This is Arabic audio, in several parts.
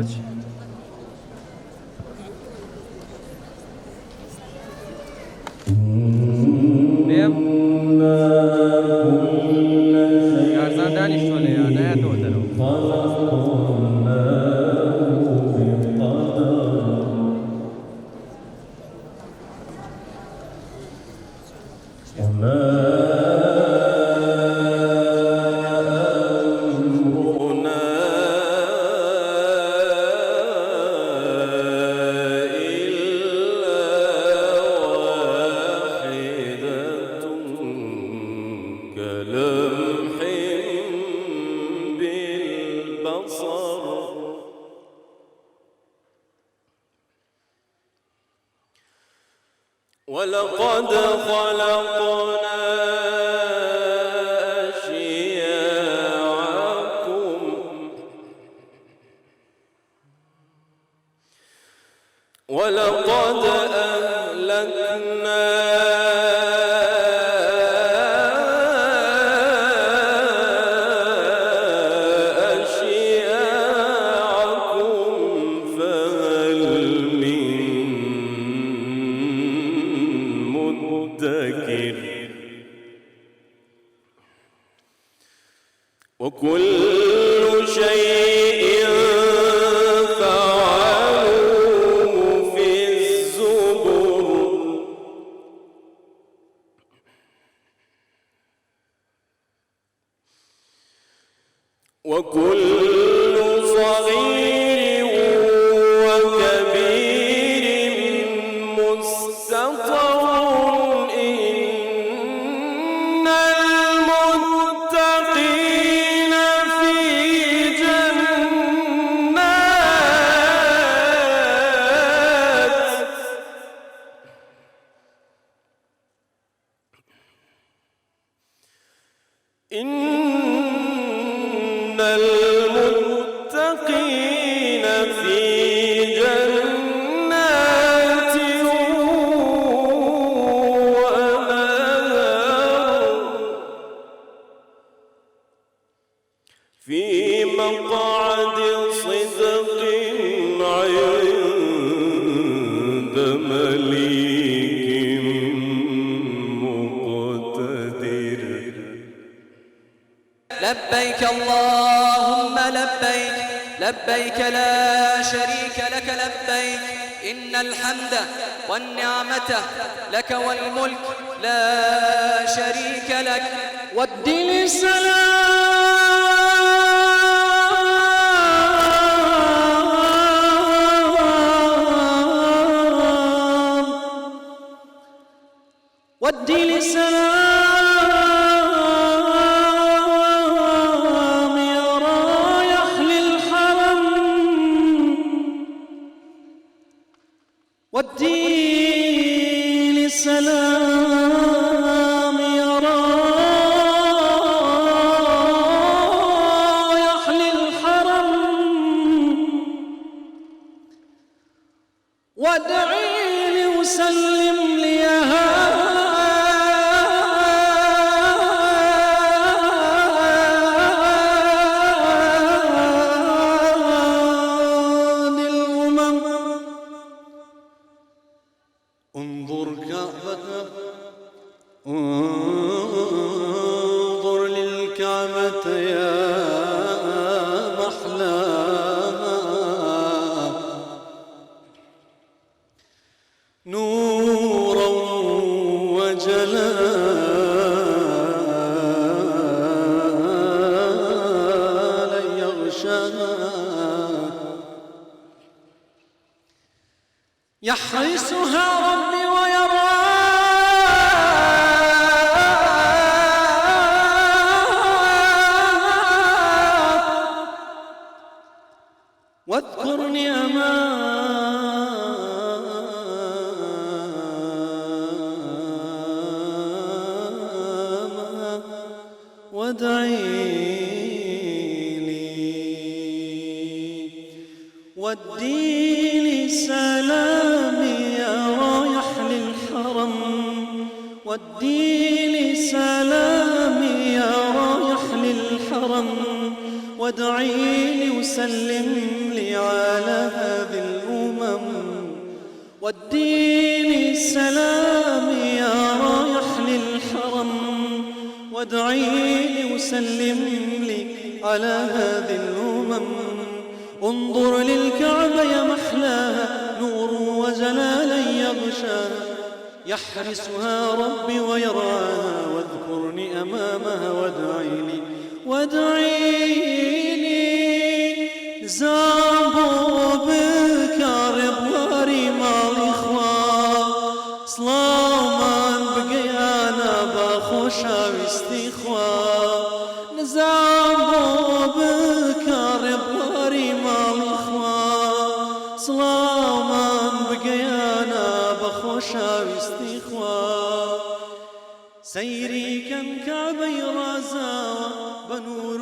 بچی بیم یارزان دانیشتوله یا نیتو درو ولقد خلقنا أشياعكم ولقد أهلكنا وكل شيء فعلوه في الزبر وكل صغير وكبير مستطر إن المتقين في جنات ونهر في مقعد صدق عند مليك مقتدر. لبيك اللهم لبيك لبيك لا شريك لك لبيك إن الحمد والنعمة لك والملك لا شريك لك والدين السلام والدين السلام والدين السلام يا رايح للحرم وادعي لي وسلم لي يا انظر للكعبة يا محلاها نورا وجلالا يغشاها يحرسها ربي ويراها واذكرني أمامها وادعي لي والدين سلامي يا رايح للحرم والدين سلامي يا رايح للحرم وادعي لي وسلم لي على والدين السلام يا رايح للحرم وادعي لي وسلم لي على هذه الأمم انظر للكعبة يا محلاها نور وجلالا يغشاها يحرسها ربي ويرعاها واذكرني أمامها وادعي لي زابوا بكار بواري مال إخوة صلاما بقيانا باخوشا واستخوة نزابوا بكار بواري مال إخوة صلاما بقيانا باخوشا واستخوة سيري كم كعبي رازاوة بنور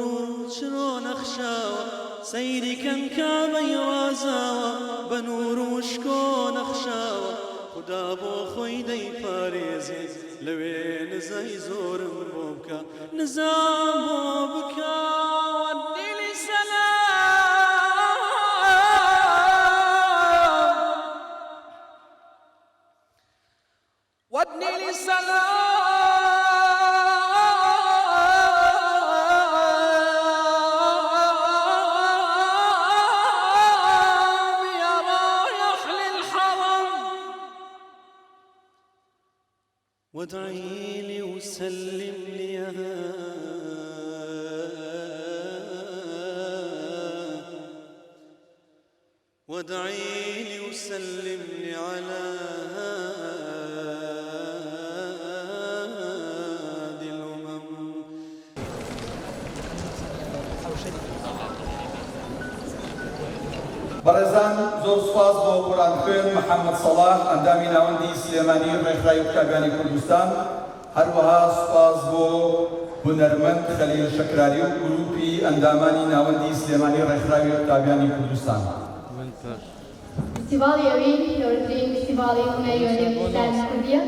شلون أخشاوة سيري كم كعبي رازاوة بنور شكون أخشاوة خدا بو خويدي باريزي لوين زي زور بوبكا نزام بوبكا ودي لي سلام ودي لي سلام وادعي لي وسلم لي وادعي لي وسلم لي على هذه الأمم بەڕێزان زۆر سوپاس بۆ قورآن خوێن محەممەد سەڵاح ئەندامی ناوەندی سلێمانی ڕێکخراوی قوتابیانی کوردستان هەروەها سوپاس بۆ هونەرمەند خەلیل شەکراری و گروپی ئەندامانی ناوەندی سلێمانی ڕێکخراوی قوتابیانی کوردستان. فستیڤاڵی ئەوین گەورەترین فستیڤاڵی هونەری و هەنێرگیرانی کوردیە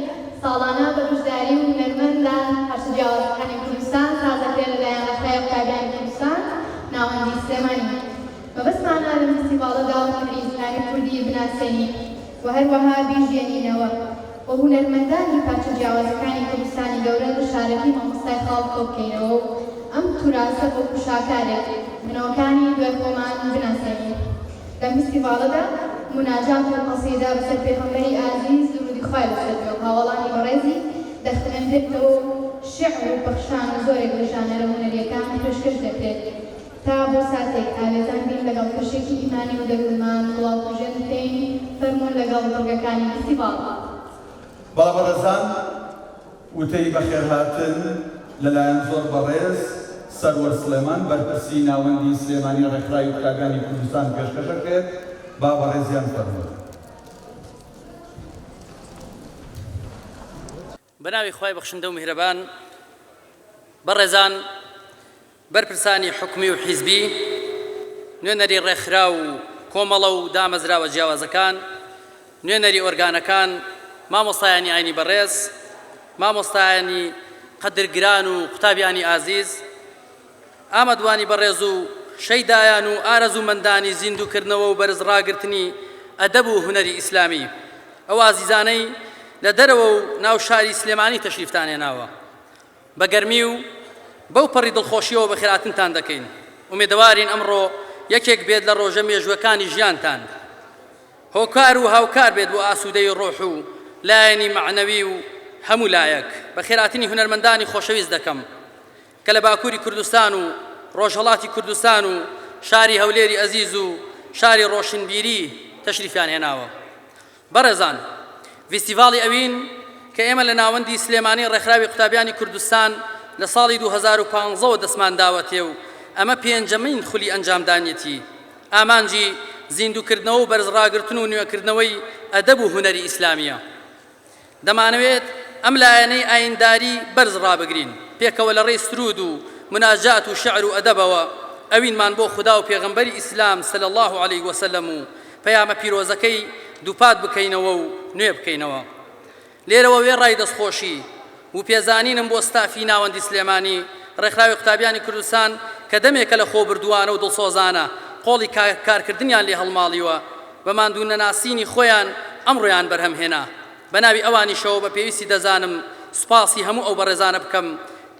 ساڵانە بە بەشداری و هونەرمەندان هەرسجیاوازەکانی کوردستان سازەکرێت لەلایەن ڕێکخراوی قوتابیانی کوردستان ناوەندی سلێمانی مەبەستمانە لەم فستیڤاڵەدا هونەری زمانی کوردی بناسێنین و هەروەها بیژێنینەوە و هونەرمەندانی پارچە جیاوازەکانی کوردستانی گەورە بە شارەتی مامۆستای خاڵ کۆ بکەینەوە و ئەم توراسە بۆ کوشاکارێک بنەوەکانی دوای خۆمان بناسێنین. لەم فستیڤاڵەدا مناجات و قەسیدە بەسەر پێغەمبەری ئازیز درودی خوای لەسەر بێ و هاوڵانی بەڕێزی دەخوێنرێتەوە و شیعر و بەخشان و زۆرێک لە ژانەرە هونەریەکان پێشکەش دەکرێت تا بۆ ساتێک ئاوێزان بین لەگەڵ کەشێکی ئیمانی و دەگوڵمان وڵاوپژێن بکەین فەرموون لەگەڵ بەڵگەکانی فستیڤاڵ. بەڵام بەڕێزان وتەی بەخێرهاتن لەلایەن زۆر بەڕێز سەروەر سلێمان بەرپرسی ناوەندی سلێمانی ڕێکخراوی قوتابیانی کوردستان پێشکەشەکرێت با بەڕێزیان فەرموون. بەناوی خوای بەخشندە و میهرەبان بەڕێزان بەرپرسانی حکومی و حیزبی نوێنەری ڕێکخرا و کۆمەڵە و دامەزراوە جیاوازەکان نوێنەری ئۆرگانەکان مامۆستایانی ئاینی بەڕێز مامۆستایانی قەدرگران و قوتابیانی ئازیز ئامەدوانی بەڕێز و شەیدایان و ئارەزومەندانی زیندووکردنەوە و بەرزڕاگرتنی ئەدەب و هونەری ئیسلامی ئەو ئازیزانەی لە دەرەوە و ناو شاری سلێمانی تەشریفتان هێناوە بە گەرمی و بەو پەڕی دڵخۆشیەوە بە خێراتنتان دەکەین ئومێدەوارین ئەمڕۆ یەکێک بێت لە ڕۆژە مێژوەکانی ژیانتان هۆکار و هاوکار بێت بۆ ئاسوودەی ڕۆح و لایەنی معنەوی و هەموو لایەک بە خێراتنی هونەرمەندانی خۆشەویست دەکەم کە لە باکووری کوردستان و ڕۆژهەڵاتی کوردستان و شاری هەولێری ئەزیز و شاری ڕۆشنبیری تەشریفیان هێناوە. بەڕێزان فستیڤاڵی ئەوین کە ئێمە لە ناوەندی سلێمانی ڕێکخراوی قوتابیانی کوردستان لە ساڵی 2015 دەستمان داوەتێ و ئەمە پێنجەمین خولی ئەنجامدانیەتی ئامانجی زیندووکردنەوە و بەرزڕاگرتن و نوێکردنەوەی ئەدەب و هونەری ئیسلامیە. دەمانەوێت ئەم لایەنەی ئاینداری بەرز ڕابگرین پێکەوە لە ڕێی سرود و مناجات و شعر و ئەدەبەوە ئەوینمان بۆ خوددا و پێغەمبەری ئیسلام صلی الله علیه وسلم و پەیامە پیرۆزەکەی دووپات بکەینەوە و نوێ بکەینەوە. لێرەوە وێڕای دەستخۆشی و پێزانینم بۆ ستافی ناوەندی سلێمانی ڕێکخراوی قوتابیانی کوردستان کە دەمێکە لە خۆبردووانە و دڵسۆزانە قۆڵی کارکردنیان لێ هەڵماڵیوە بە ماندوو نەناسینی خۆیان ئەمڕۆیان بەرهەم هێنا بەناوی ئەوانیشەوە بە پێویستی دەزانم سوپاسی هەموو ئەو بەڕێزانە بکەم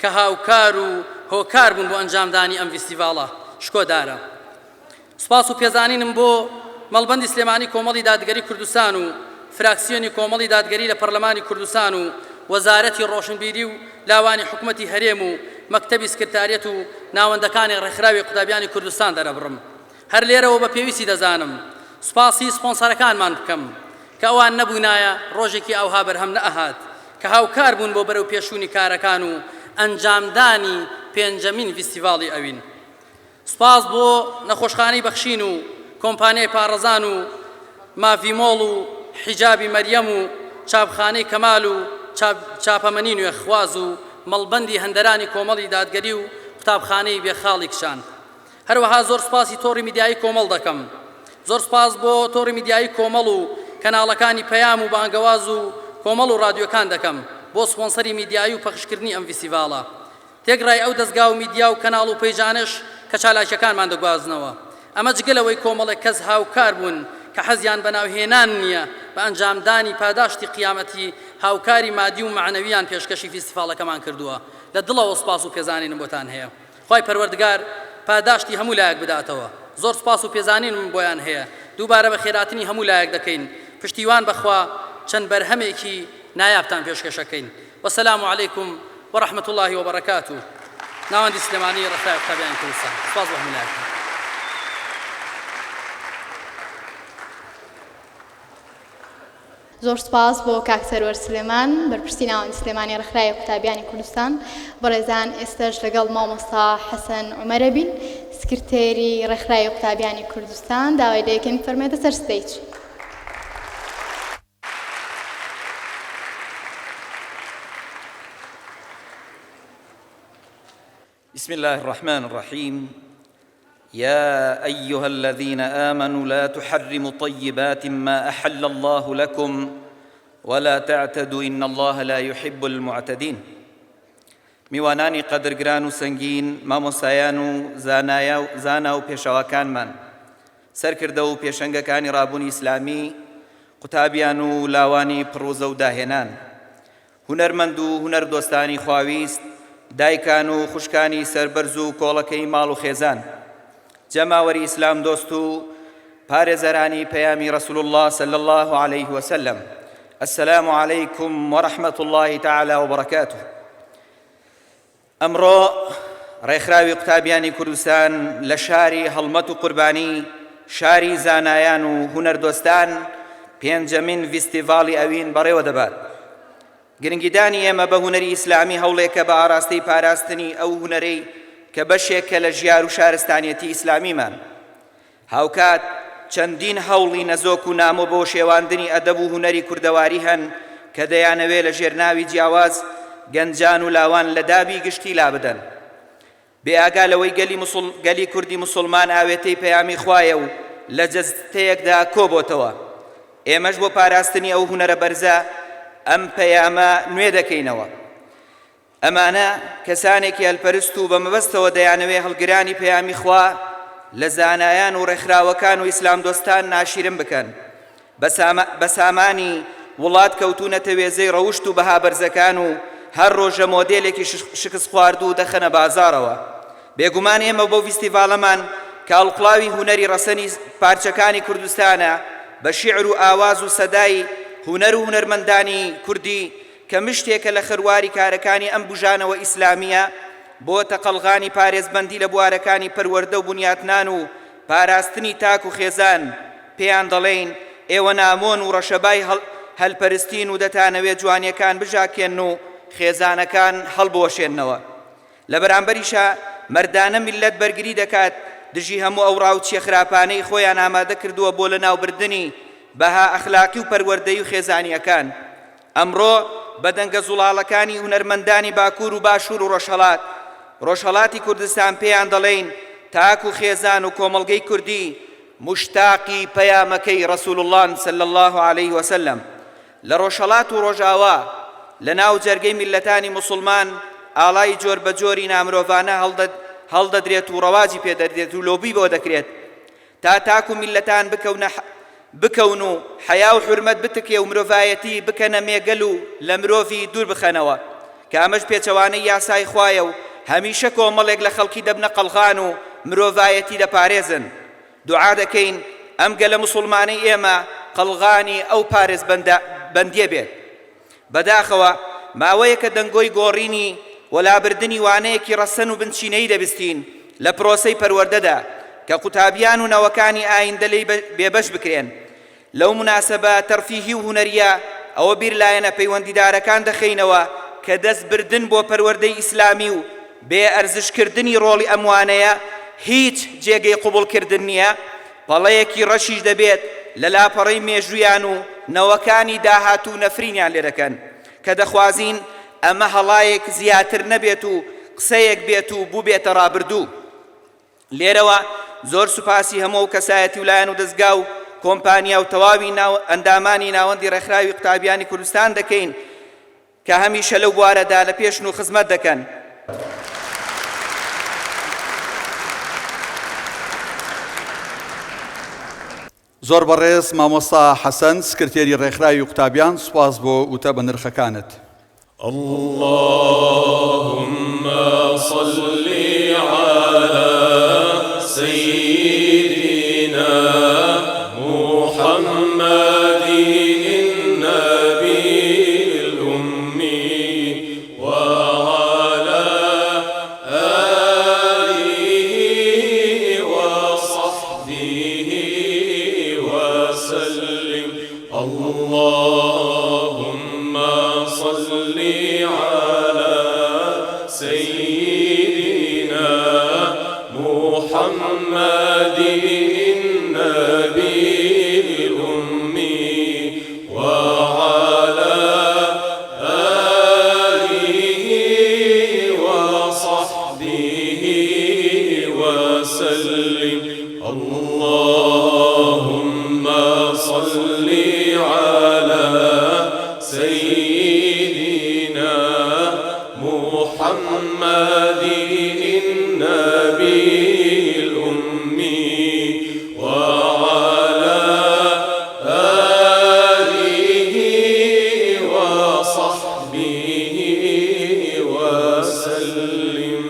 کە هاوکار و هۆکار بوون بۆ ئەنجامدانی ئەم فیستیڤاڵە شکۆدارە سوپاس و پێزانینم بۆ مەڵبەندی سلێمانی کۆمەڵی دادگەری کوردستان و فراکسیۆنی کۆمەڵی دادگەری لە پەرلەمانی کوردستان و وەزارەتی ڕۆشنبیری و لاوانی حکوومەتی هەرێم و مەکتەبی سکرتاریەت و ناوەندەکانی ڕێکخراوی قوتابیانی کوردستان دەرەبڕم هەر لێرەوە بە پێویستی دەزانم سوپاسی سپۆنسەرەکانمان بکەم کە ئەوان نەبوونایە ڕۆژێکی ئەوها بەرهەم نەئەهات کە هاوکار بوون بۆ بەرەو پێشوونی کارەکان و ئەنجامدانی پێنجەمین فیستیڤاڵی ئەوین سوپاس بۆ نەخۆشخانەی بەخشین و کۆمپانیای پارێزان و مافیمۆڵ و حیجابی مەریەم و چاپخانەی کەمال و چاپەمەنی نوێخواز و مەڵبەندی هەندەرانی کۆمەڵی دادگەری و قوتابخانەی بێخاڵی کشان هەروەها زۆر سوپاسی تۆڕی میدیایی کۆمەڵ دەکەم زۆر سوپاس بۆ تۆڕی میدیایی کۆمەڵ و کەناڵەکانی پەیام و بانگەواز و کۆمەڵ و رادیۆکان دەکەم بۆ سپۆنسەری میدیایی و پەخشکردنی ئەم فیستیڤاڵە تێگڕای ئەو دەستگا و میدیا و کەناڵ و پەیجانش کە چالاکیەکانمان دەگوازنەوە ئەمە جگەلەوەی کۆمەڵێک کەس هاوکار بوون کە حەزیان بەناوهێنان نییە بە ئەنجامدانی پاداشتی قیامەتی هاوکاری مادی و معنەویان پێشکەشی فیستیڤاڵەکەمان کردووە لە دڵەوە سوپاس و پێزانینم بۆتان هەیە خی پەروەردگار پاداشتی هەموو لایەک بداتەوە زۆر سوپاس و پێزانینم بۆیان هەیە دووبارە بە خێراتنی هەموو لایەک دەکەین پشتیوان بەخوا چەند بەرهەمێکی نایابتان پێشکەشەکەین وەسەلام عەلەیکم وەڕەحمەت الله وبەرەکاتوه ناوەندی سلێمانی ڕێکخراوی قوتابیانی کوردستان سوپاس بۆ هەموو لایەک زۆر سپاس بۆ کاک سەرۆر سلێمان بەرپرسی ناوەندی سلێمانی ڕێکخراوی قوتابیانی کوردستان بەڕێزان ئێستاش لەگەڵ مامۆستا حەسەن عومەرە بین سکرتێری ڕێکخراوی قوتابیانی کوردستان داوای دەیەکەین فەرمێتە سەر ستەیج بسم الله الرحمن الرحيم يا أيها الذين آمنوا لا تحرموا طيبات ما أحل الله لكم ولا تعتدوا إن الله لا يحب المعتدين میوانانی قەدرگران و سەنگین مامۆستایان و زانا و پێشەواکانمان سەرکردە و پێشەنگەکانی ڕابوونی ئیسلامی قوتابیان و لاوانی پڕوزە و داهێنان هونەرمەند و هونەردۆستانی خواویست دایکان و خوشکانی سەربەرز و کۆڵەکەی ماڵ و خێزان جەماوەری ئیسلام دۆست و پارێزەرانی پەیامی ڕەسوول الله صلی الله عليه وسلم السلام عليكم ورحمة الله تعالى وبركاته ئەمڕۆ ڕێکخراوی قوتابیانی کوردستان لە شاری هەڵمەت و قوربانی شاری زانایان و هونەردۆستان پێنجەمین فیستیڤاڵی ئەوین بەڕێوە دەبات گرنگیدانی ئێمە بە هونەری ئیسلامی هەوڵێکە بە ئاراستەی پاراستنی ئەو هونەرەی کە بەشێکە لە ژیار و شارستانیەتی ئیسلامیمان هاوکات چەندین هەوڵی نەزۆک و نامۆ بۆ شێواندنی ئەدەب و هونەری کوردەواری هەن کە دەیانەوێت لە ژێرناوی جیاواز گەنجان و لاوان لە دابی گشتی لا بدەن بێئاگا لەوەی گەلی کوردی موسڵمان ئاوێتەی پەیامی خوایە و لە جەستەیەکدا کۆبۆتەوە ئێمەش بۆ پاراستنی ئەو هونەرە بەرزە ئەم پەیامە نوێ دەکەینەوە ئەمانە کەسانێکی هەلپەرست و بە مەبەستەوە دەیانەوێ هەڵگرانی پەیامی خوا لە زانایان و ڕێکخراوەکان و ئیسلام دۆستان ناشیرن بکەن بە سامانی وڵات کەوتونەتە وێزەی ڕەوشت و بەها بەرزەکان و هەر ڕۆژە مۆدێلێکی شکست خواردوو دەخەنە بازارەوە بێگومان ئێمە بۆ فیستیڤاڵەمان کاڵقڵاوی هونەری ڕەسەنی پارچەکانی کوردستانە بە شیعر و ئاواز و سەدای هونەر و هونەرمەندانی کوردی کە مشتێکە لە خەرواری کارەکانی ئەم بژانەوە ئیسلامیە بۆ تەقەڵغانی پارێزبەندی لە بوارەکانی پەروەردە و بنیاتنان و پاراستنی تاک و خێزان پێیان دەڵێین ئێوە نامۆن و ڕەشەبای هەلپەرستین و دەتانەوێت جوانیەکان بژاکێن و خێزانەکان هەڵبۆشێنەوە لە بەرامبەریشە مەردانە میلەت بەرگری دەکات دژی هەموو ئەو ڕاوچیە خراپانەی خۆیان ئامادە کردووە بۆ لە ناوبردنی بەها ئەخلاقی و پەروەردەی و خێزانیەکان ئەمڕۆ بەدەنگە زوڵاڵەکانی هونەرمەندانی باکوور و باشوور و ڕۆژهەڵاتی کوردستان پێیان دەڵێین تاک و خێزان و کۆمەڵگەی کوردی مشتاقی پەیامەکەی ڕەسوول الله صلی الله عليه وسلم لە ڕۆژهەڵات و ڕۆژاوا لە ناو جەرگەی میلەتانی موسڵمان ئاڵای جۆر بە جۆری نامرۆڤانە هەڵدەدرێت و ڕەواجی پێدەدرێت و لۆبی بۆ دەکرێت تا تاک و میلەتان بکەون و حیا و حورمەت بتکێ و مرۆڤایەتی بکەنە مێگەل و لە مرۆڤی دوور بخەنەوە کە ئەمەش پێچەوانەی یاسای خوایە و هەمیشە کۆمەڵێک لە خەڵکی دەبنە قەڵغان و مرۆڤایەتی دەپارێزن. دوعا دەکەین ئەم گەلە موسڵمانەی ئێمە قەڵغانی ئەو پارێز بەندیە بێت. بەداخەوە ماوەیە کە دەنگۆی گۆڕینی وەلابردنی وانەیەکی ڕەسەن و بنچینەی دەبستین لە پرۆسەی پەروەردەدا کە قوتابیان و نەوەکانی ئایندە لێی بێبەش بکرێن. لەو مناسەبە تەرفیهی و هونەریە ئەوە بیر لایەنە پەیوەندیدارەکان دەخەینەوە کە دەستبردن بۆ پەروەردەی ئیسلامی و بێ ئەرزشکردنی ڕۆڵی ئەموانەیە هیچ جێگەی قوبوڵکردن نییە، پەڵەیەکی ڕەشیش دەبێت لە لاپەڕەی مێژویان و نەوەکانی داهاتوو نەفرینیان لێ دەکەن کە دەخوازین ئەمە هەڵایەک زیاتر نەبێت و قسەیەک بێت و بوو بێتە ڕابردوو. لێرەوە زۆر سوپاسی هەموو کەسایەتی ولایەن و دەستگا و کۆمپانیا و تەواوی ئەندامانی ناوەندی ڕێکخراوی قوتابیانی کوردستان دەکەین کە هەمیشە لەو بوارەدا لە پێشن و خزمەت دەکەن. زۆر بەڕێز مامۆستا حەسەن سکرتێری ڕێکخراوی قوتابیان، سوپاس بۆ وتە بە نرخەکانت. اللهم صل على سيدنا محمد النبي الأمي وعلى آله وصحبه وسلم. اللهم صل على سيدنا محمد النبي الأمي وعلى آله وصحبه وسلم. اللهم صل على سيدنا محمد النبي الأمي وعلى آله وصحبه وسلم.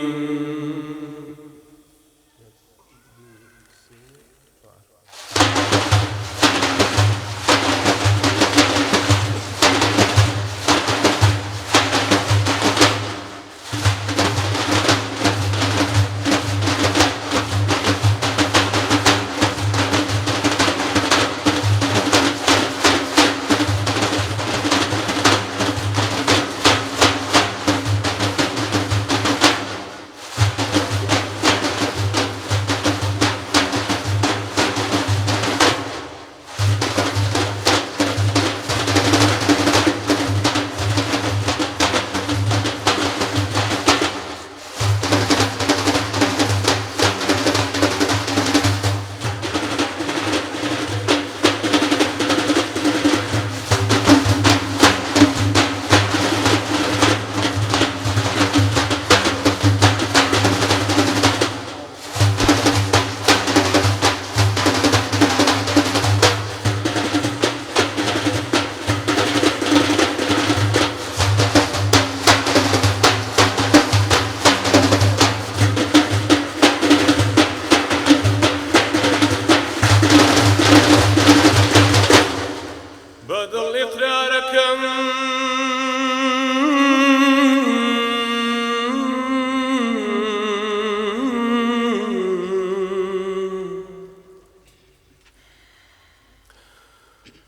بدل إقراركم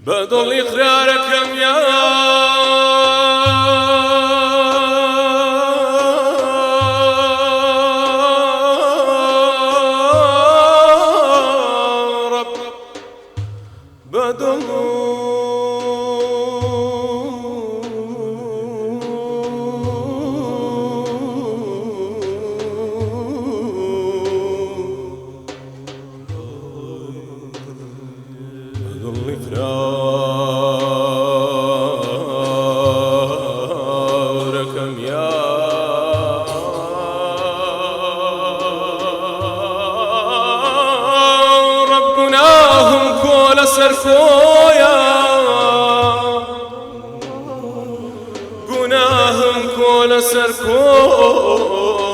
بدل إقراركم يا رب. بدل إقراركم يا ربنا هم كل سرفون سركويا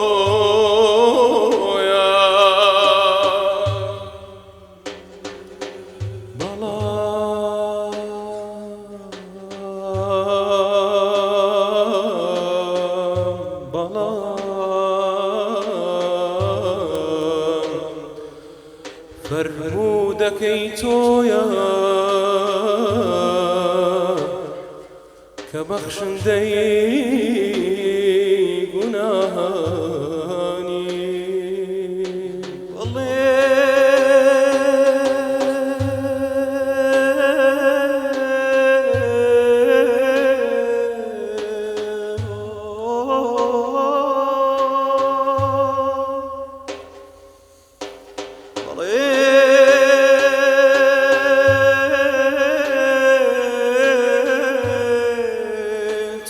فرمودكي تويا كبخشندي قناهاني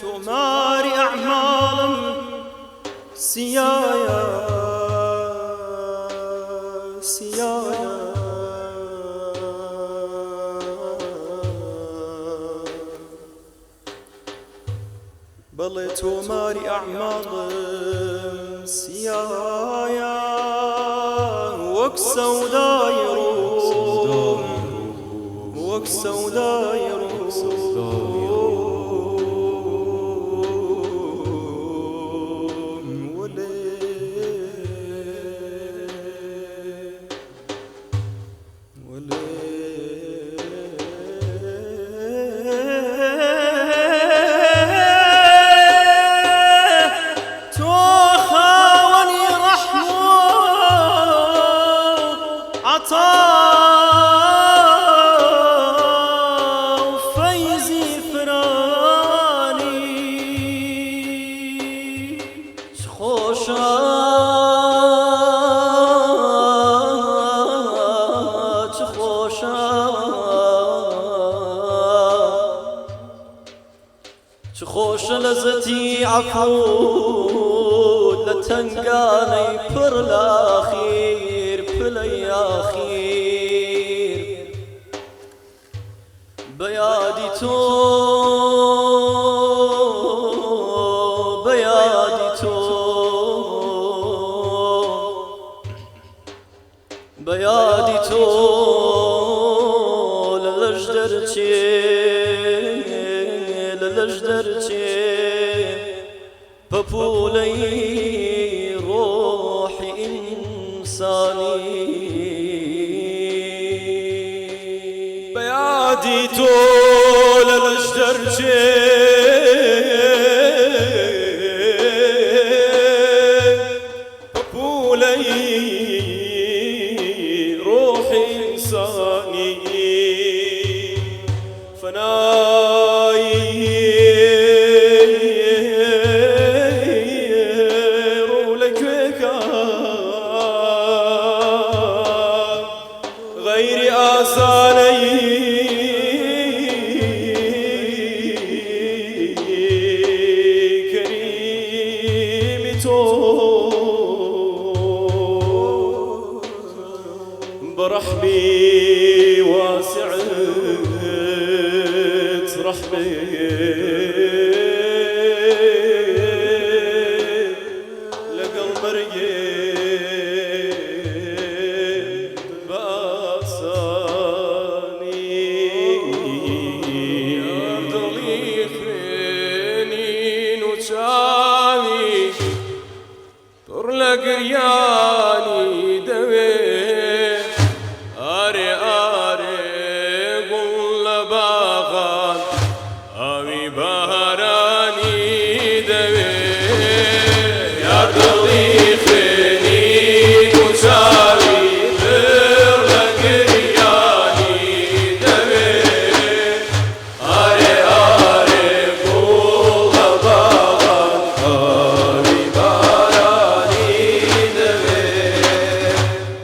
تماري أعمالم سيايا سيايا بلي تماري أعمالم سيايا وكسو دايرو وكسو دايرو خوش لذتي عفود لتنقاني پر الأخير بلي أخير بيادي تو بيادي تو بيادي تو للجدرتي للجدرتي ببولي روحي إنساني بيادي طول للجدرتي ببولي روحي إنساني غير آساني كريم تو برحمي واسعة رحمي لقلب رقيب بأساني أرضلي خيني نوشاني طرلق رياني دوي آري قل باغان أوي بهراني دوي يا دلي خيني نوشاني طرلق رياني دوي آري قل باغان أوي بهراني دوي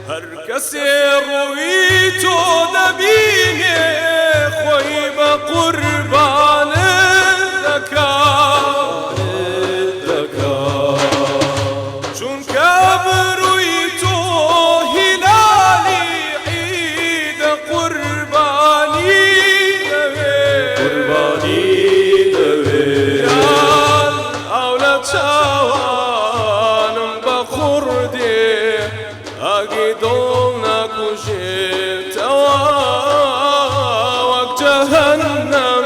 هركسي رويتو دبيني خوي بقربانه جهنم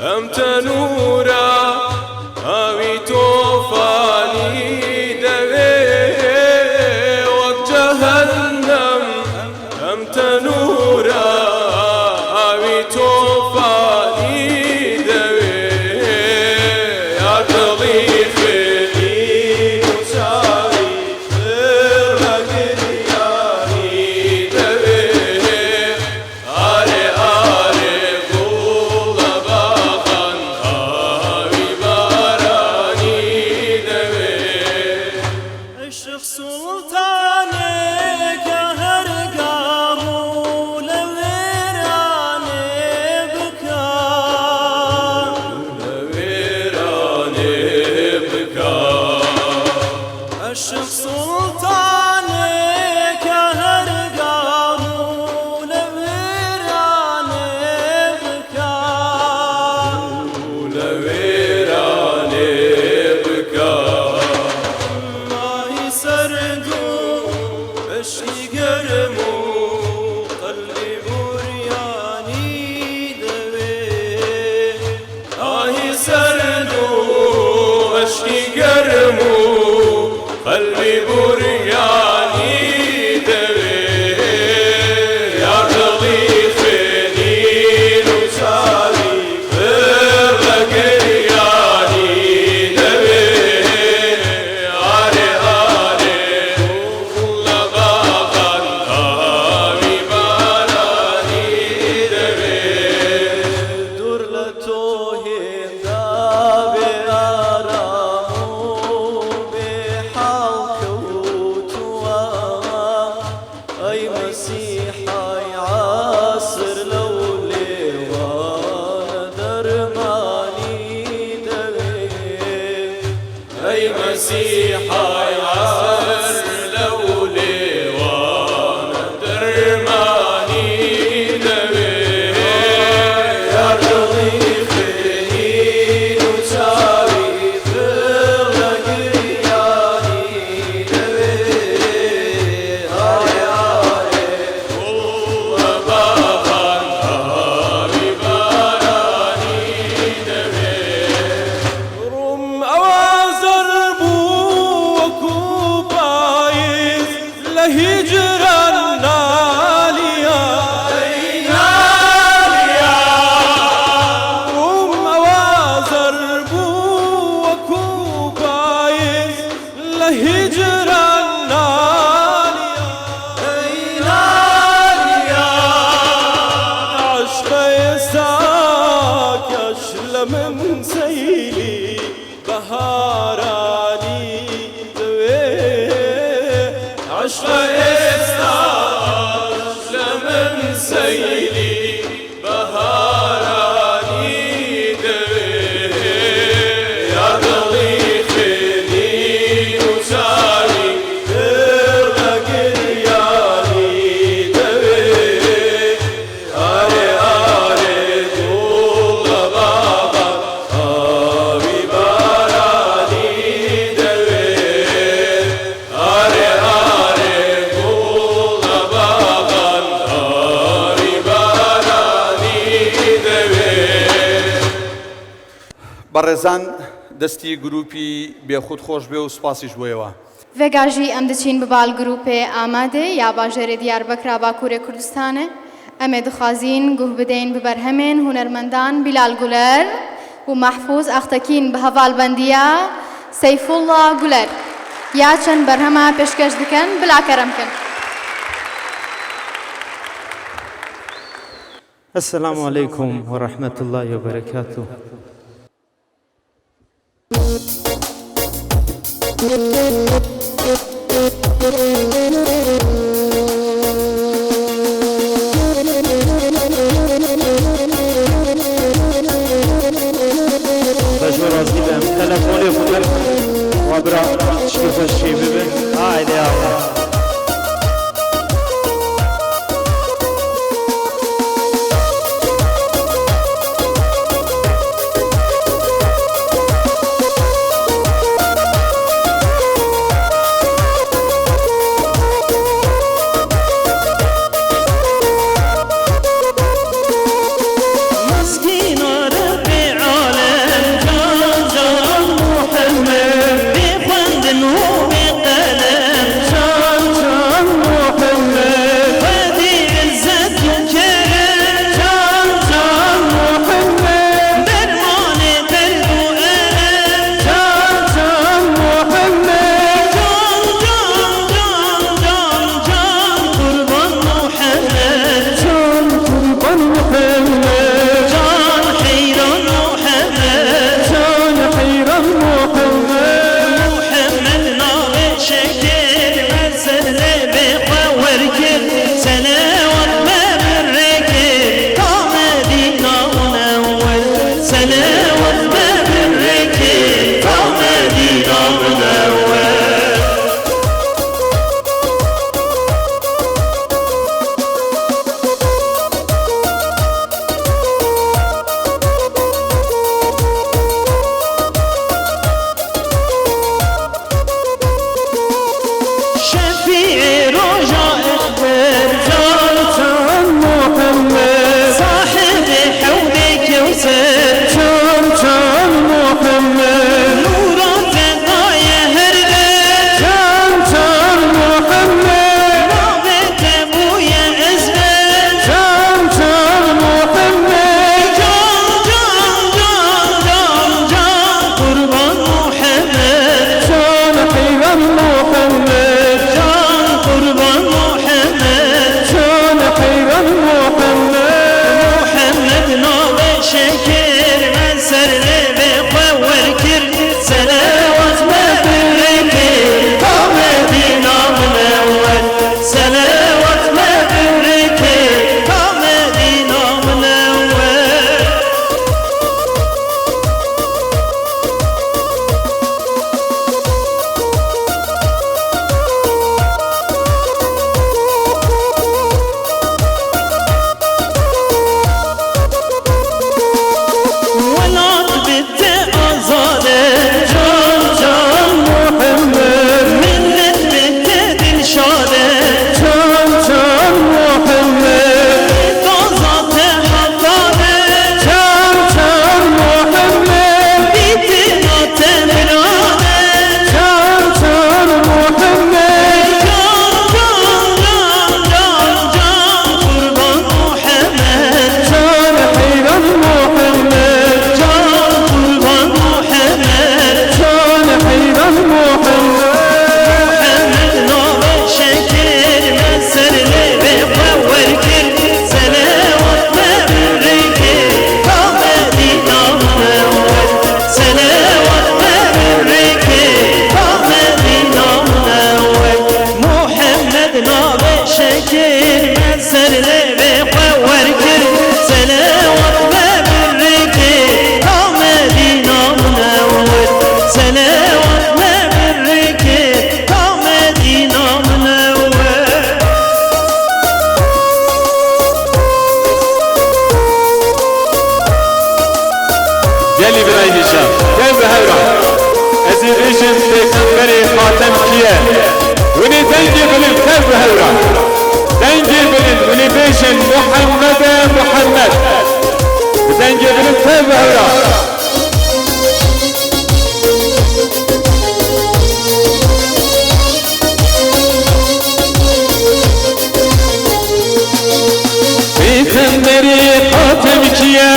أم تنورا أوي توفاني دوي وجهنم أم تنورا أوي توفاني دوي يا ضليفني مساوي الرقياني دوي آري آري قول باخن آوي باراني دوي عشق سلطانك هرقاه لويراني بكى لويراني بكى عشق سلطانك هرقاه لويراني بكى لويراني بكى الله سردو اشي قرمو قلبي برياني دوي آهي سردو أشكي قرمو قلبي برياني دوي يا ضليفني نسالي الرقياني دوي آري آري كل باقا آمي باراني دوي دور لتوهين دابي آرامو بحالك وتواما أي مسيحي عاصر لولي وانا درماني دوي أي مسيحا يعسر لولي وانا درماني دوي يا ضليفني نساوي الرقياني دوي آري آري كل باخا آمي باراني دوي رم أوازر بوك وبايز لهجران ناليا رم أوازر بوك وبايز لهجران ناليا عشق يساك أشل من سيلي بهاراني دوي عشق يستاش لمن سيلي بهاراني دوي يا ضليفني نسالي الرقياني دوي آري آري كل باقا آمي باراني دوي آري آري كل باقا آمي باراني دوي بەڕێزان دەستی گروپی بێخود خۆش بێ و سوپاسیش بۆیەوە. Vegajî em diçîn bi bal grupê Amedê ya bajarê Diyarbekira Bakurê Kurdistanê. Em ê dixwazîn guh bidên bi berhemên hunermendan Bilal Guler û Mehfûz Axtekîn bi hevalbendiya Seyfullah Guler. Ya çend berhema pêşkeş dikin bila kerem kin. السلام عليكم ورحمة الله وبركاته. بشور رازي بهم تلفوني فكر وابرا شكف الشي ببن عادي عادي محمد جان حيران محمد جان حيران محمد محمد نار شكر مسل بقور كل سنوات ما بالركب طامدينا منور سنوات ما بالركب طامدينا منور شفيع رجاء اخبر جان محمد صاحب حوض كوثر جان محمد نورات الضايا هربت جان محمد نابت ابويا ازمت جان محمد جان قربان محمد جان حيران محمد قربان محمد جان حيران محمد ناب شكر من سر بقور كر سلوات ما بالركب طامدينا منور سلوات ما بالركب طامدينا منور ولات بنت أزادة جان محمد منت بنت دلشادة جان محمد طازت حطابة جان محمد بيتنا تمرانة جان محمد جان قربان محمد جان حيران محمد جان قربان محمد جان حيران محمد ناب شكر مسر بقور كل سلوات ما بالركب طامدينا منور سلوات ما بالركب طامدينا منور محمد ناب شكر مسر بقور كل سلوات ما بالركب طامدينا منور سلوات ما بالركب طامدينا منور يلي براي هشام كان بهورا ازير ايشن پیغمبر خاتم کیه ونی دنگی بلن كان بهورا دنگی بلن ونی بیشن محمد دنگی بلن كان بهورا پیغمبر خاتم کیه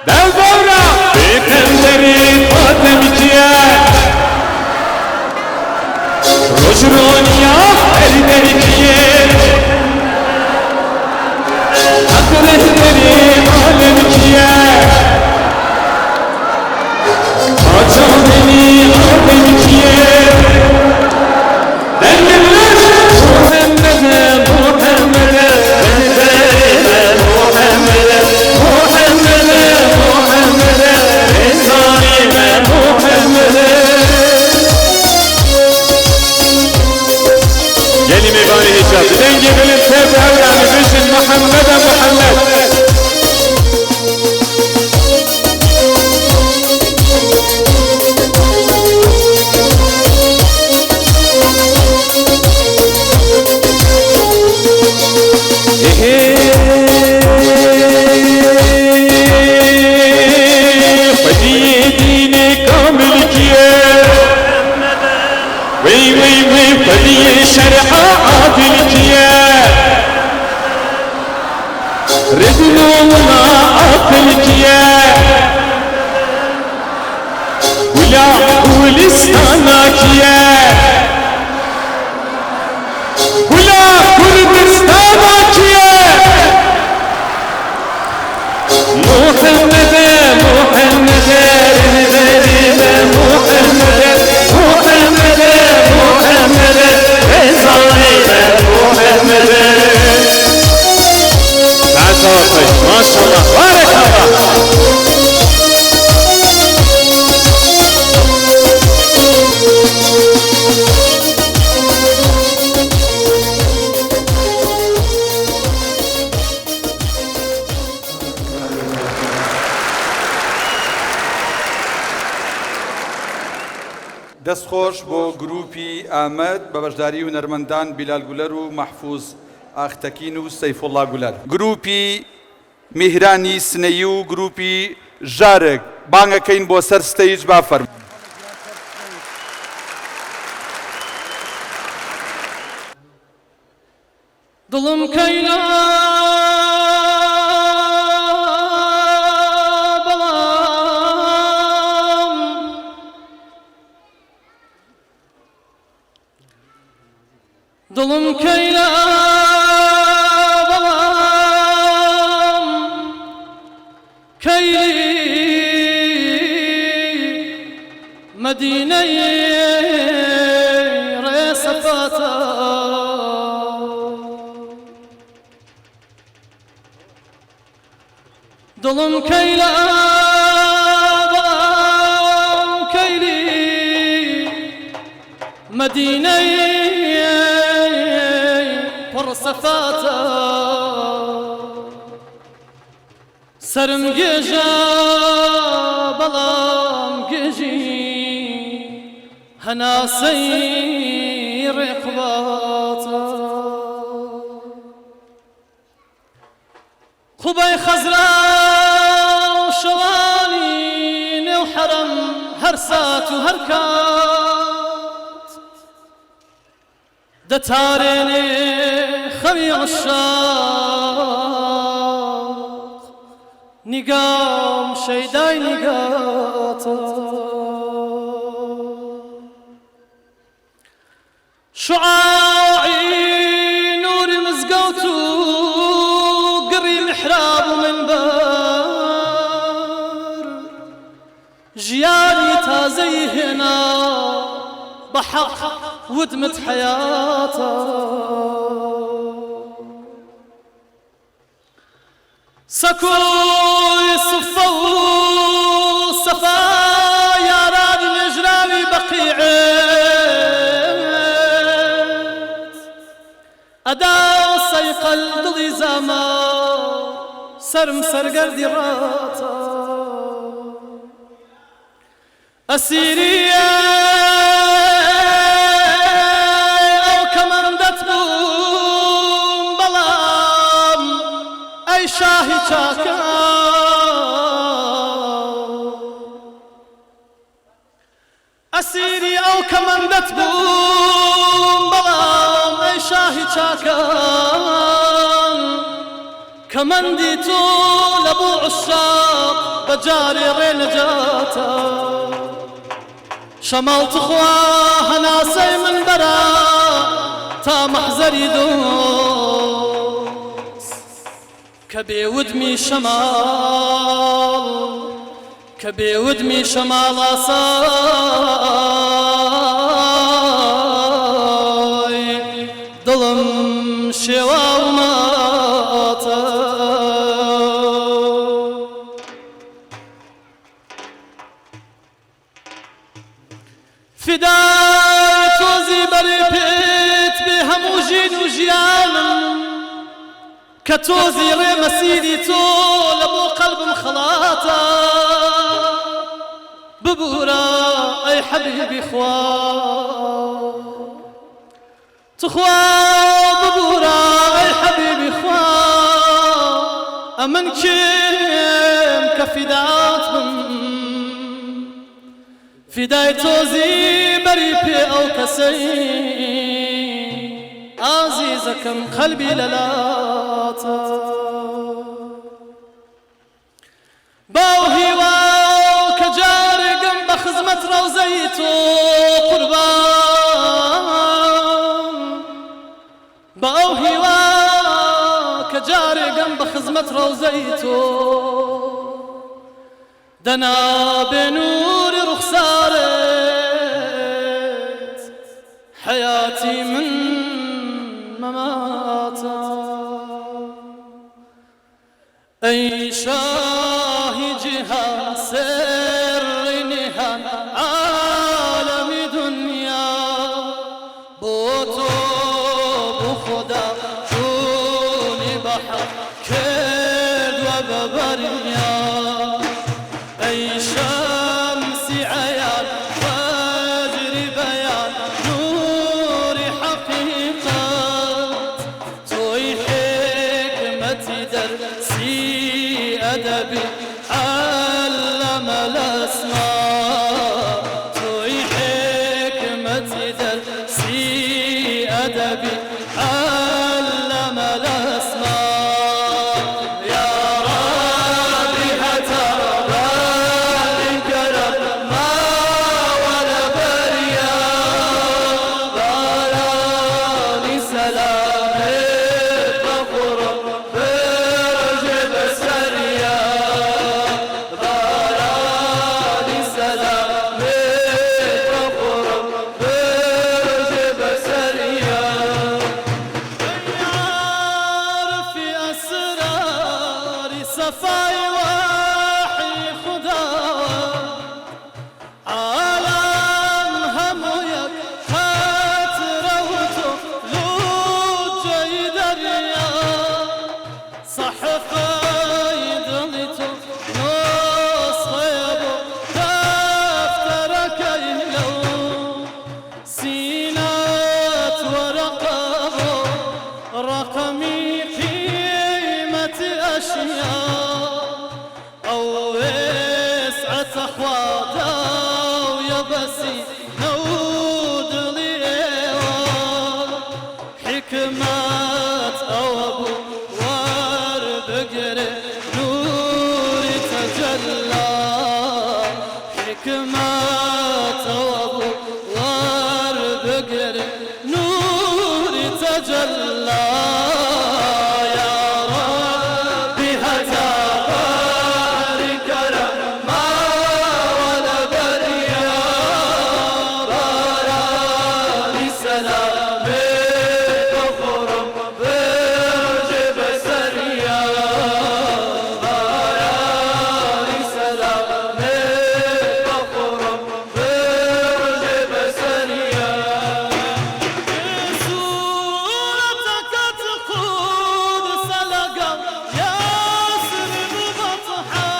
دل بورا پیغمبر خاتم کیه روشرونیا اردر کیه حق رهبری عالم کیه آجامنی عالم کیه دل دنگی بلن تب هورا بشن محمد فدي شرع عادل كيا ردنا عادل كيا ولا ولسانا كيا ولا كردستانا كيا شاء الله بارك الله. دەستخۆش بۆ گروپی ئامەد بە بەشداری هونەرمەندان بیلال گولەر و مەحفوظ ئاختەکین و سەیفوڵڵا گولەر. گروپی میهرانی سنەیی و گروپی ژارێک بانگەکەین بۆ سەر ستەیج با فەرموو. دڵم کەیلا بەڵام دڵم کەیلا بەڵام کەیلی مەدینەی ڕێسەفاتە دڵم کەیلا بەڵام کەیلی مەدینەی پڕسەفاتە سرم گێژە بەڵام گێژی هەناسەی ڕێقواتە خوبەی خەزرا و شەوانی نێو حەرەم هەر سات و هەر کات دەتارێنێ خەوی عشاق نیگام شەیدای نیگاتە شعاعی نوری مزگەوت و گڕی محراب و منبەر ژیانی تازەی هێنا بە حەق ودمت حیاتە سەکۆی سوفە و سەفا یارانی نێژراوی بەقیعێت ئەدا سەیقەل دڵی زامار سرم سەرگەردی ڕاتە ئەسیریە ئەو کەمەندەت بووم بەڵام ئەی شاهی چاکە ئەسیری ئەو کەمەندەت بووم بەڵام ئەی شاهی چاکە کەمەندی تۆ لە بۆ عشاق بەجارێ ڕێ نەجاتە شەماڵ تخوا هەناسەی من بەرە تا مەحزەری دۆست کە بێودمی شەماڵ کە بێودمی شەماڵ ئاسای دڵم شێوا و ماتە فدای تۆزی بەرێ پێت بێ هەموو ژین و ژیانم کە تۆزی ڕێمەسیری تۆ لە بۆ قەلبم خەڵاتە ببوورە ئەی حەبیبی خوا تخوا ببوورە ئەی حەبیبی خوا ئەمن کێم کە فیدات بم فدای تۆزی بەری پێ ئەو کەسەی ئازیزەکەم قەلبی لەلاتە باو هیوا کە جارێگەم بە خزمەت ڕەوزەی تۆ قوربان باو هیوا کە جارێگەم بە خزمەت ڕەوزەی تۆ دەنا بێ نووری ڕوخسارت حياتي من مماتا أي ای شاه جهان سر نهان عالم دنیا با تو بو خدا جونی بحر کرد و ببریا ای شمسی عیان فجر بیان نور حقیقت توی حکمتی در سی ادبی علم الاسماء توی حکمتی در سی ادبی علم الاسماء یا ربی حتی بالکرم ما ولا بریا بارانی سلام بخورم برج بسریا بارانی سلام بخورم برج بسریا عارف اسرار صفای وحی خدا عالم همو یک خاطره و تو لوجه دریا صحفه دلی تو نسخه بو دفترک ایلو سینات ورقه رقمي قيمة أشياء أو وسعة أخواتا ويبسي نود ليوا حكمات أو أبو واربقر نور تجلى حكمات أو أبو واربقر نور تجلى يا ربي هتا بارك ما ولا بريا باراني سلام بخورم برج بسريا باراني سلام بخورم برج بسريا صورتك تقود سلقم ياسر ببطحة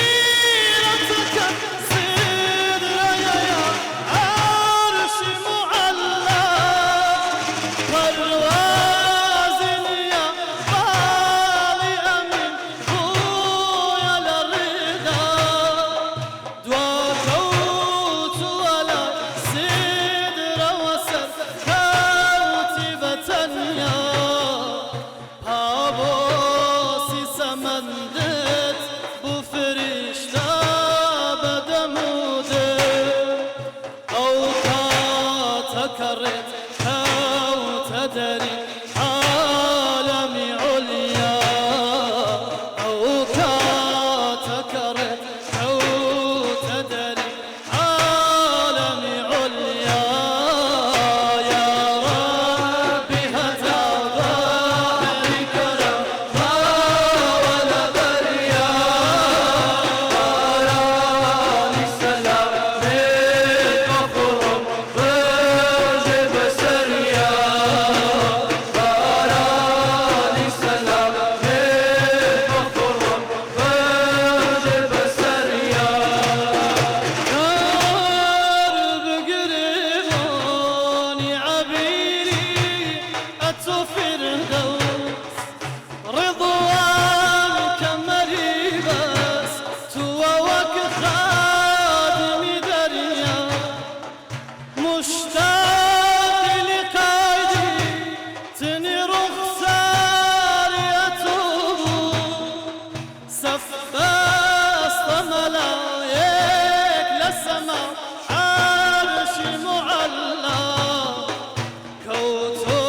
جسيرتك صدر يا عرش معلى والوازن يا بالي أمين خويا للرضا دواكوت ولا سدر وسر كوتبة يا هابوسي سمندت بفرشتا بدمودت أو كاتكرت كوتدري عالمي عليا أو كاتكرت كوتدري عالمي عليا يا ربي هتا بارك ما ولا بريا باراني سلام بخورم برج بسريا باراني سلام بخورم برج بسريا نار بقربوني عبيري أتوفر دوس رضوان كمري بس تووك خادمي دريا مشتاق لقايدي تني رخساري أتوب سفاست ملايك للسما عرش معلى كوتو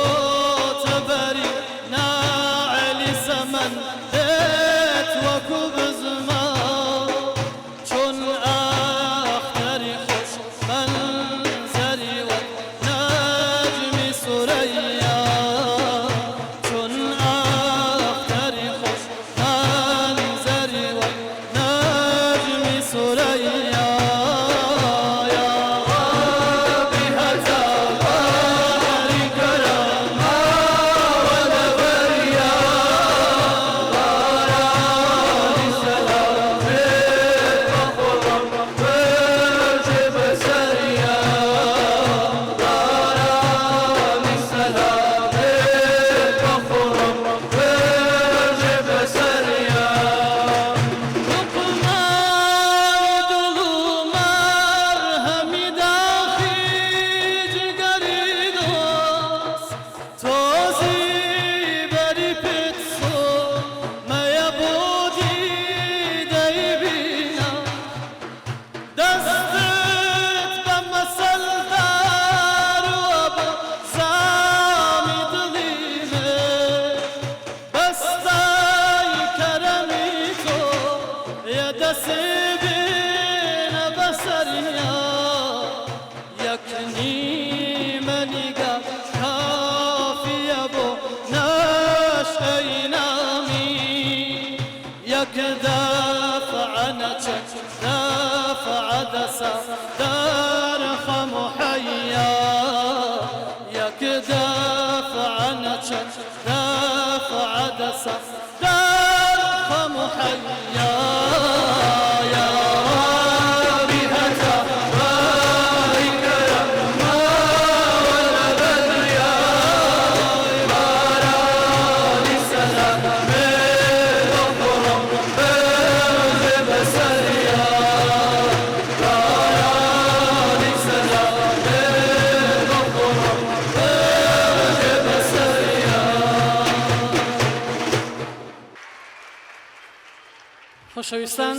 تبري ناعلي زمن بيت وكوب زمان چون اختري خوش منظري ونجمي سريا چون اختري خوش کسی بین بسریا یکنی منیگا کافیه بو نشعی نامی یک دفع نچک دفع دسا در خمحیا یک دفع نچک دفع دسا در خمحیا یا ربی هتا بارك رحمة والأبد يا باران السلام بالقرب بالبسر يا باران السلام بالقرب بالبسر يا خۆشەویستان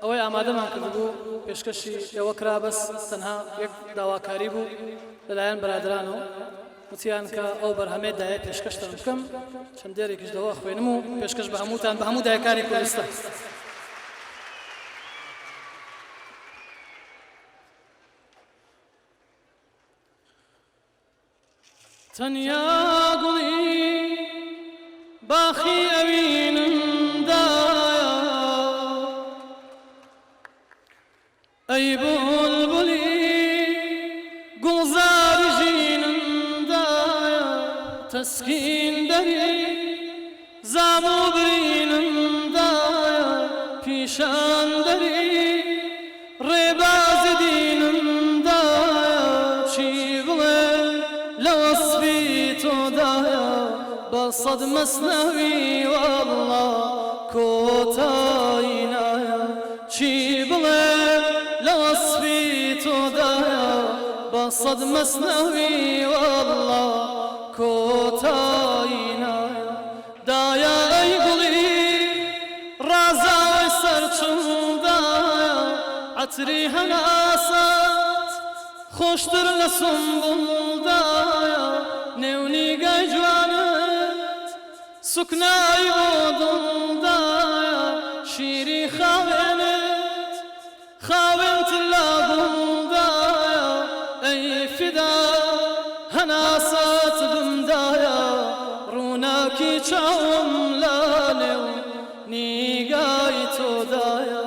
ئەوەی ئامادەمان کردبوو پێشکەشی ئێوە کرا بەس تەنها یەک داواکاری بوو لەلایەن برادرانەوە وتیان کە ئەو بەرهەمەیە دایە پێشکەشتان بکەم چەند دێرێکیش دەوە خوێنم و پێشکەش بە هەمووتان بە هەموو دایەکانی کوردستان تەنیا گوڵی باخی ئەوینم ای بلبلی گلزاری جینم دایا تسکین داری زامو برینم دایا پیشان داری ریباز دینم دایا چی بله لوصفی تو دایا بصد مصنوی والله کوتای نایا چی بله لوصفي تودايا بصد مسنوي والله كوتاينا دايا اي قولي رازا ويسرچم دايا عطري هناسات خوشتر لسنبل دايا نوني قاي جوانت سكناي بودم دايا شيري خاوينت خاوينت اللابم دايا اي فدا هناسات بمدايا روناكي چاوم لانو نيگاي تو دايا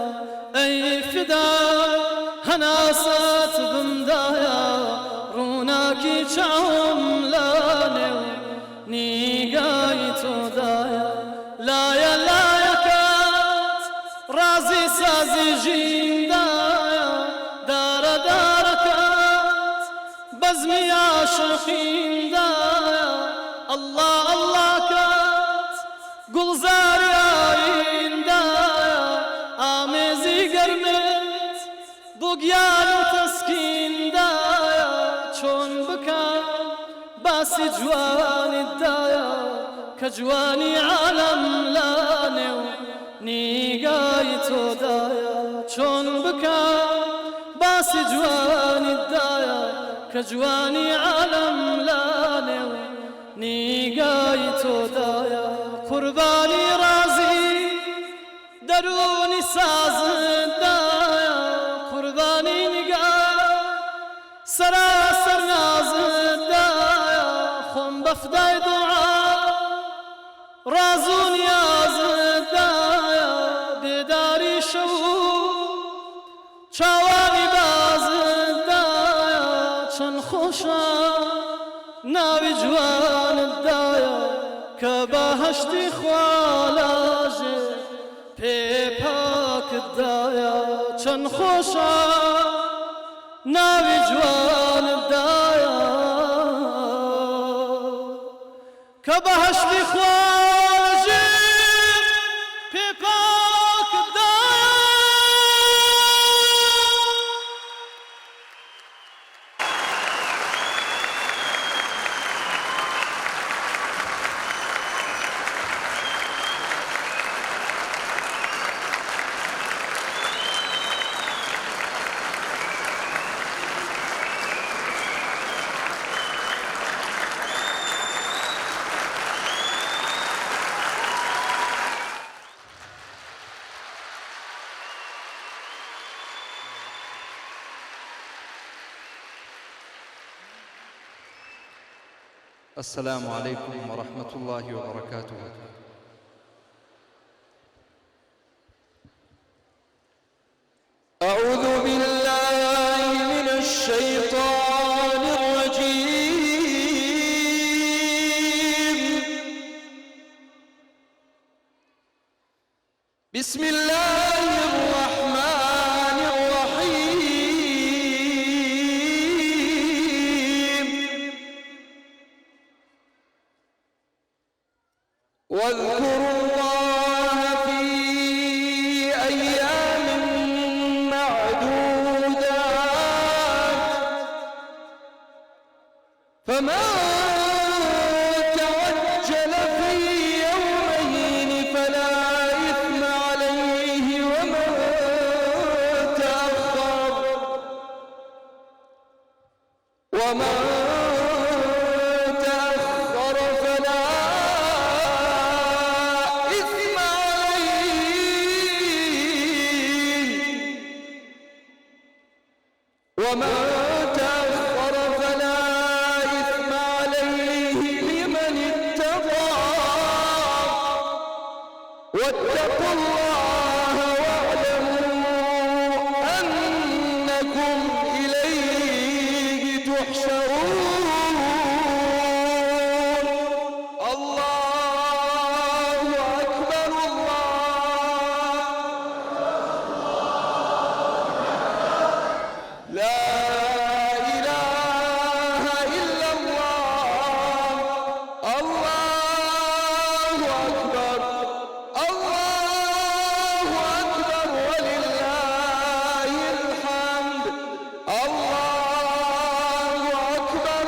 اي فدا هناسات بمدايا روناكي چاوم لانو نيگاي تو دايا لايا لايا كات رازي سازي جين دايا دارا دارا كات بزمي عاشقين دايا الله الله كات گلزاري آين دايا آميزي قرمت بوگيان تسكين دايا چون بكا باسي جواني دايا كجواني عالم لانو نيگاي تو دايا چون بكا باسي جواني دايا كجواني عالم لانو نيگاي تو دايا قرباني رازي دروني ساز دايا قرباني نگاه سراسر ناز دايا خم بفداي دعا رازو نیاز دایا بیداری شو چاوانی باز دایا چند خوشا ناوی جوان دایا که بهشتی خوالاجه پی پاک دایا چند خوشا ناوی جوان دایا که بهشتی خوالاجه السلام عليكم ورحمة الله وبركاته. أعوذ بالله من الشيطان الرجيم. بسم الله الرحمن الرحيم. واذكروا الله في أيام معدودات فمن تعجل في يومين فلا إثم عليه ومن تأخر فلا إثم عليه ومن تأخر فلا إثم عليه لمن اتقى واتقوا الله واعلموا أنكم إليه تحشرون. الله أكبر. لا إله إلا الله. الله أكبر. الله أكبر ولله الحمد. الله أكبر.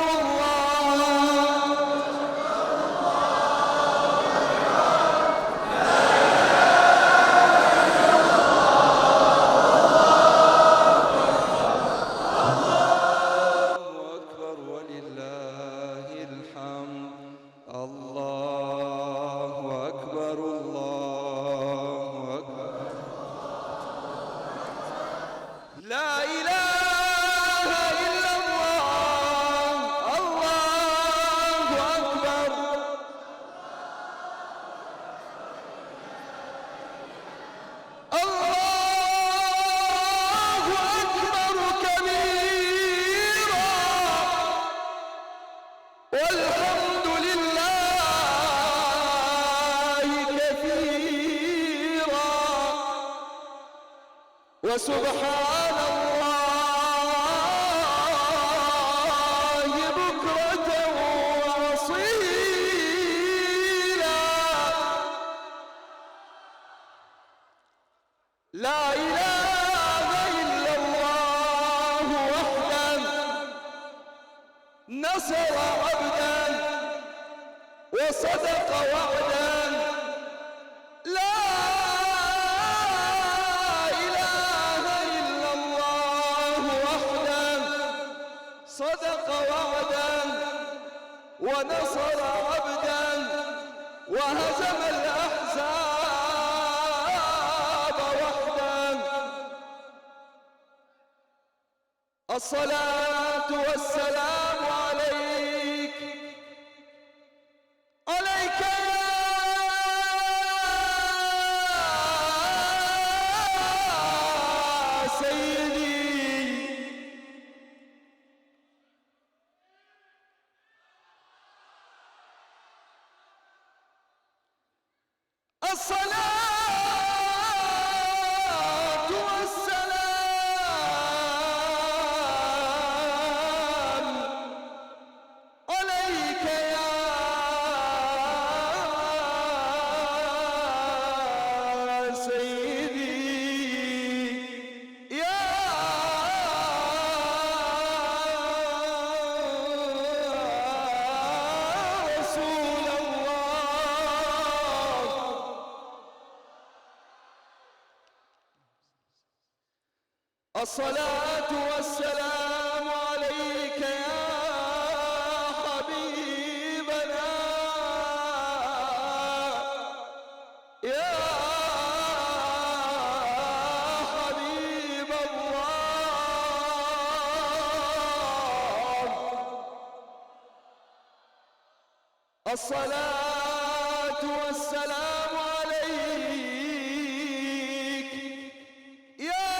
أكبر ولله الحمد. الله أكبر. الله أكبر. لا إله إلا الله. الله أكبر. الله أكبر كبيرا والحمد لله كثيرا وسبحان الله بكرة وأصيلا. لا إله إلا الله وحده نصر عبدا وصدق وعدا. لا إله إلا الله وحده صدق وعدا ونصر عبدا وهزم الأحزاب وحدا. الصلاة والسلام عليك عليك يا سيدي. الصلاة والسلام عليك يا سيدي يا رسول الله. الصلاة والسلام عليك يا حبيبنا يا حبيب الله. الصلاة والسلام عليك يا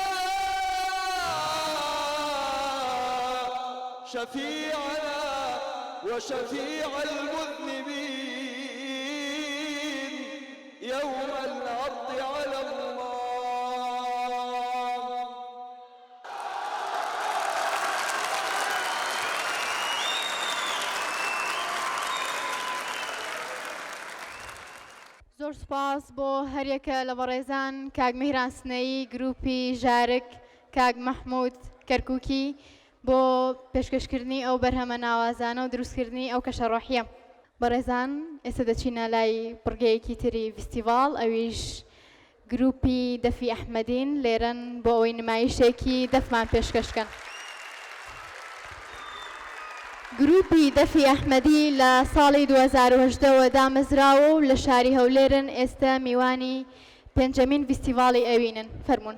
شفيعنا وشفيع المذنبين يوم العرض على الله. زۆر سپاس بۆ هەریەکە لە بەڕێزان کاک میهران سنەیی گروپی ژارک، کاک مەحموود کەرکووکی بۆ پێشکەشکردنی ئەو بەرهەمە ناوازانە و دروستکردنی ئەو کەشەڕۆحیە. بەڕێزان ئێستا دەچینە لای پڕگەیەکی تری فیستیڤاڵ، ئەویش گروپی دەفی ئەحمەدین لێرەن بۆ ئەوەی نمایشێکی دەفمان پێشکەشکەن. گروپی دەفی ئەحمەدی لە ساڵی 2018ەوە دامەزراوە و لە شاری هەولێرن، ئێستا میوانی پێنجەمین فیستیڤاڵی ئەوینن. فەرموون.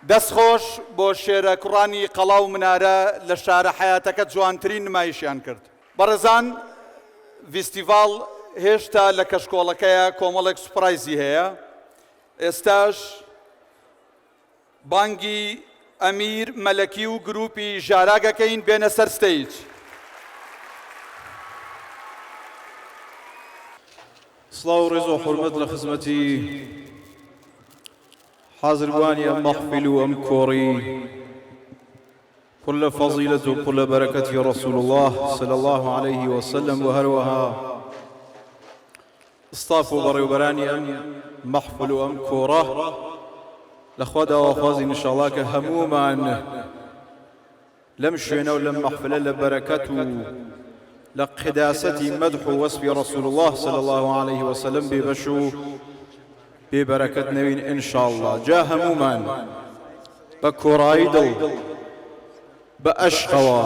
دەستخۆش بۆ شێرە کوڕانی قەڵاو منارە لە شارە حیاتەکە جوانترین نمایشیان کرد. بەڕێزان، ڤیستیڤاڵ هێشتا لە کەشکۆڵەکەیە کۆمەڵێک سوپرایزی هەیە. ئێستاش بانگی ئەمیر مەلەکی و گروپی ژاراگەکەین بێنە سەر ستەیج. سڵاو و ڕێز و حورمەت لە خزمەتی حازربوانی ئەم مەحفیل و ئەم کۆڕی پڕ لە فەزیلەت و پڕ لە بەرەکەتی ڕەسوول الله صلی الله عليه وسلم و هەروەها ئستاف و بەڕێوەبەرانی ئەم مەحفل و ئەم کۆڕە لەخوا داواخوازی ئینشاڵڵا کە هەموومان لەم شوێنە و لەم مەحفلە لە بەرەکەت و لە قداسەتی مەدح و وەسفی ڕەسوول الله صلی الله عليه وسلم بێبەش و بێبەرەکەت نەوین ئینشاءڵڵا. جا هەموومان بە کۆڕایی دڵ بە ئەشقەوە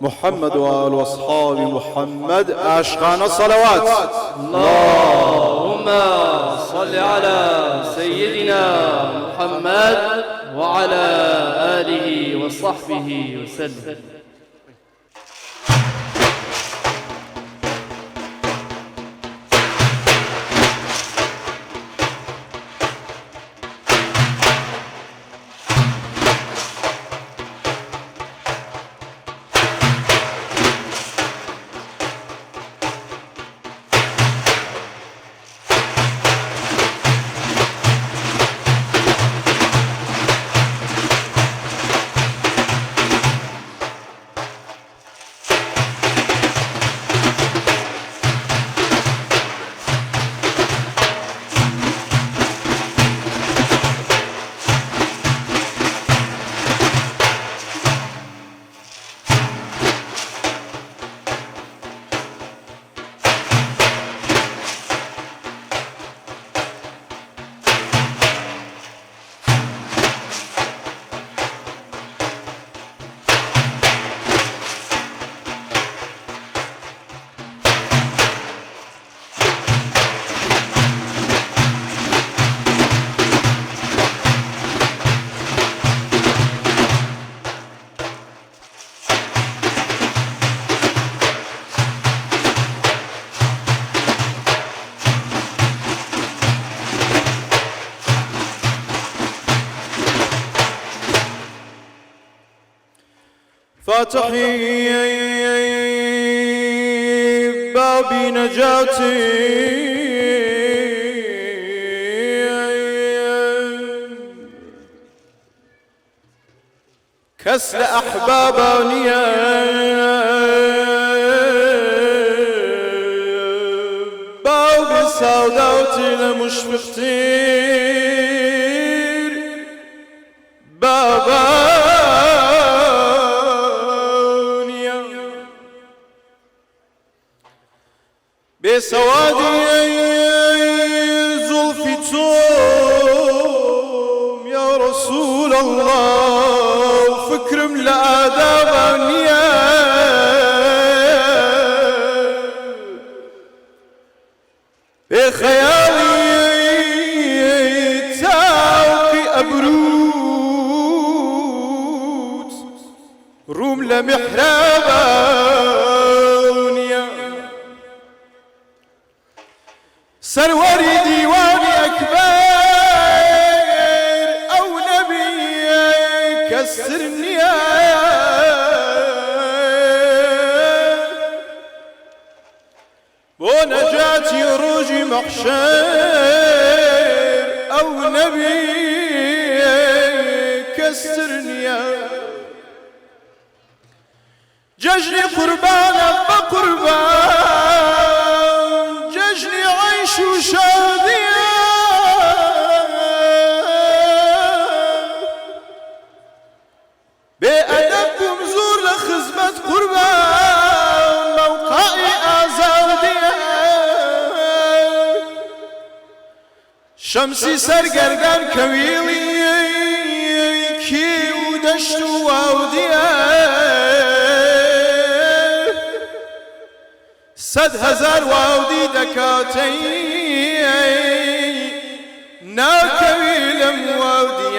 محەممەد و ئال وەصحابی محەممەد ئاشقانە سەلەوات. اللهم صل على سيدنا محمد وعلى آله وصحبه وسلم. فاتحي بابي نجاتي كسل أحبابانيا بابي سوداوتي لمشفقتير بابا بسوادي زلفي توم يا رسول الله فكرم لآدابانيا بخيالي تاوقي أبرود روم لمحرابا سروري ديواني أكبر أو نبي كسرني ونجاتي روجي محشر أو نبي كسرني ججني قربانا بقربان ججني عيش وشادية بأدب ومزور لخزمة قربان موقعي آزادية شمسي سرقرقان كويلي كي ودشت واودية 100,000 واودي دكاتي ناكوي لم واودي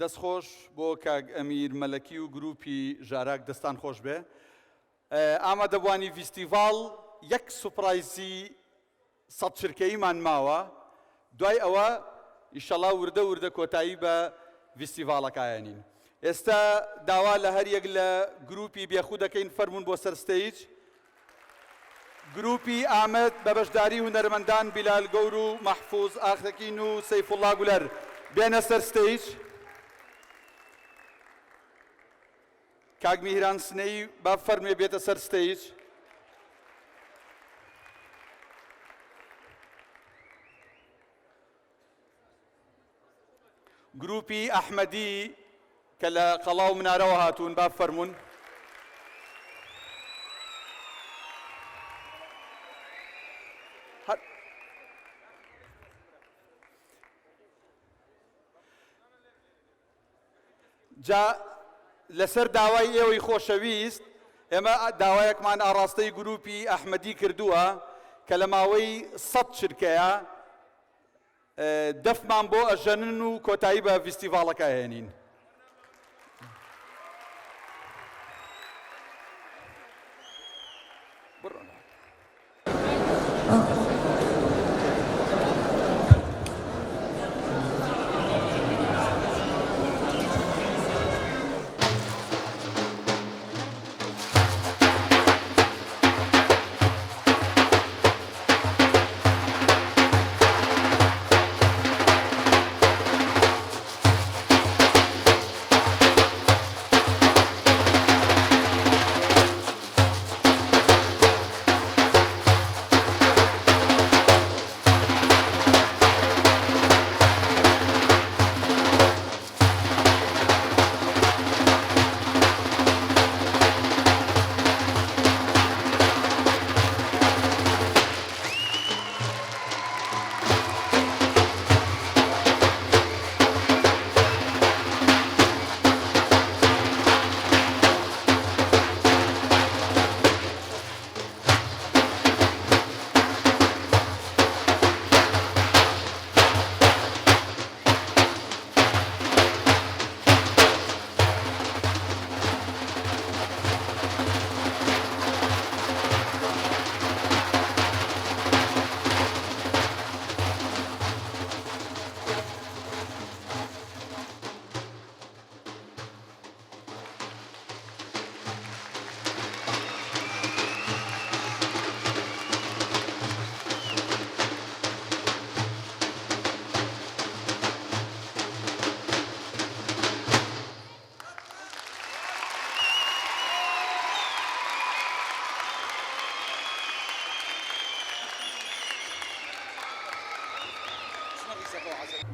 دەستخۆش بۆ کاک ئەمیر مەلەکی و گروپی ژاراک دەستان خۆش بێ. ئامادەبوانی فیستیڤاڵ یەک سوپرایزی سەد چرکەییمان ماوە، دوای ئەوە ئیشەڵا وردە وردە کۆتایی بە فیستیڤاڵەکایەنین. ئێستا داوا لە هەر یەک لە گروپی بێخوو دەکەین فەرمونون بۆ سەر ستەیج. گروپی ئامەد بە بەشداری هونەرمەندان بیلال گەور و مەحفوظ ئاخەکین و سەیفوڵڵا گولەر بێنە سەر ستەیج. کاک میهران سنەی با فەرمێ بێتە سەر ستەیج. گروپی ئەحمەدی کە لە قەڵاو منارەوە هاتوون با فەرمونون. جا لەسەر داوای ئێوەی خۆشەویست ئێمە داوایەکمان ئاڕاستەی گروپی ئەحمەدی کردووە کە لە ماوەی 100 چرکەیە دەفمان بۆ ئەژەنن و کۆتایی بە فیستیڤاڵەکە هێنین.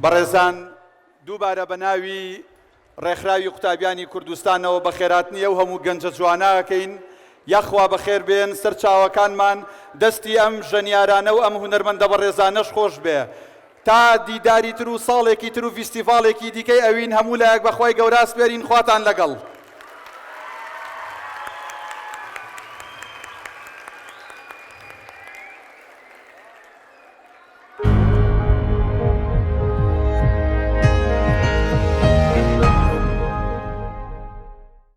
بەڕێزان دووبارە بە ناوی ڕێکخراوی قوتابیانی کوردستانەوە بە خێراتنیە و هەموو گەنجە جواناکەین یاخوا بەخێر بێن سەرچاوەکانمان دەستی ئەم ژەنیارانە و ئەم هونەرمەندە بەڕێزانەش خۆش بێ تا دیداری تر و ساڵێکی تر و فیستیڤاڵێکی دیکەی ئەوین هەموو لایەک بەخوای گەورە سپێرین خواتان لەگەڵ.